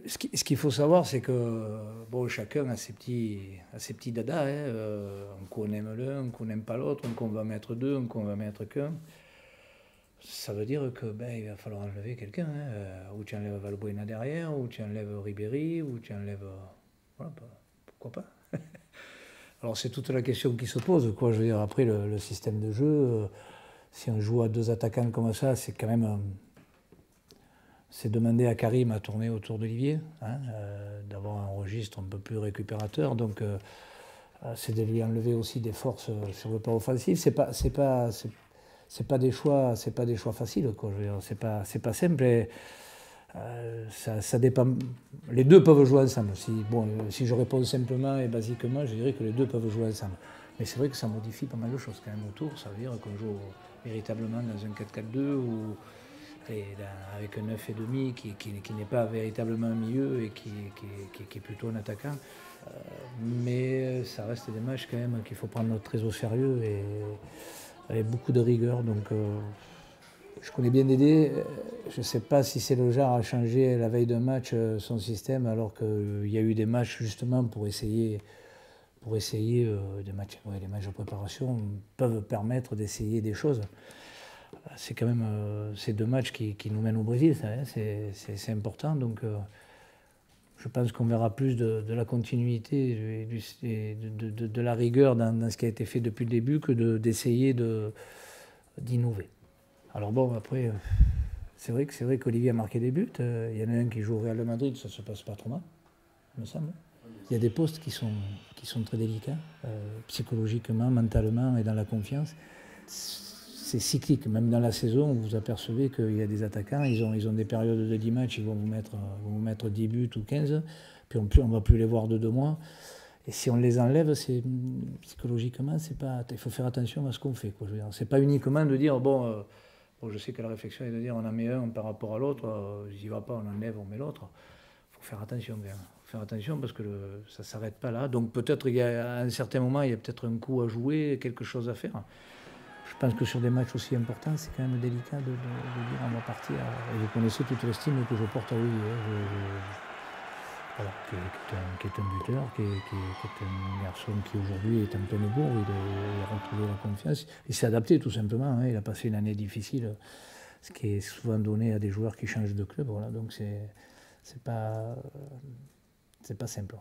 Ce qu'il faut savoir, c'est que bon, chacun a ses petits dadas. Hein. Un coup on aime l'un, un coup on n'aime pas l'autre, un coup on va mettre deux, un coup on va mettre qu'un. Ça veut dire que il va falloir enlever quelqu'un. Hein. Ou tu enlèves Valbuena derrière, ou tu enlèves Ribéry, ou tu enlèves. Voilà, pourquoi pas. Alors c'est toute la question qui se pose. Quoi. Je veux dire, après, le système de jeu, si on joue à deux attaquants comme ça, c'est quand même. C'est demander à Karim à tourner autour d'Olivier, hein, d'avoir un registre un peu plus récupérateur. Donc, c'est de lui enlever aussi des forces sur le plan offensif. C'est pas des choix faciles, quoi. Je veux dire, c'est pas simple. Et, ça dépend. Les deux peuvent jouer ensemble. Si je réponds simplement et basiquement, je dirais que les deux peuvent jouer ensemble. Mais c'est vrai que ça modifie pas mal de choses quand même autour. Ça veut dire qu'on joue véritablement dans un 4-4-2 ou avec un 9,5 qui n'est pas véritablement un milieu et qui est plutôt un attaquant. Mais ça reste des matchs quand même qu'il faut prendre très au sérieux et avec beaucoup de rigueur. Donc je connais bien Dédé. Je ne sais pas si c'est le genre à changer la veille d'un match son système alors qu'il y a eu des matchs justement pour essayer des matchs. Ouais, les matchs de préparation peuvent permettre d'essayer des choses. C'est quand même ces deux matchs qui nous mènent au Brésil, ça, hein, c'est important. Donc je pense qu'on verra plus de la continuité et de la rigueur dans ce qui a été fait depuis le début que d'essayer d'innover. Alors bon, après, c'est vrai qu'Olivier a marqué des buts. Il y en a un qui joue au Real de Madrid, ça se passe pas trop mal, il me semble. Il y a des postes qui sont très délicats, psychologiquement, mentalement et dans la confiance. C'est cyclique, même dans la saison, vous apercevez qu'il y a des attaquants, ils ont des périodes de 10 matchs, ils vont vous mettre 10 buts ou 15, puis on ne va plus les voir de 2 mois. Et si on les enlève, psychologiquement, il faut faire attention à ce qu'on fait. Ce n'est pas uniquement de dire, bon, je sais que la réflexion est de dire on en met un par rapport à l'autre, j'y va pas, on enlève, on met l'autre. Il faut faire attention quand même. Faire attention parce que ça ne s'arrête pas là. Donc peut-être à un certain moment, il y a peut-être un coup à jouer, quelque chose à faire. Je pense que sur des matchs aussi importants, c'est quand même délicat de dire on va partir. Et vous connaissez toute l'estime que je porte à Olivier, voilà, qui est un buteur, qui est un garçon qui aujourd'hui est en pleine bourre, il a retrouvé la confiance. Il s'est adapté tout simplement, hein, il a passé une année difficile, ce qui est souvent donné à des joueurs qui changent de club. Voilà, donc c'est pas simple.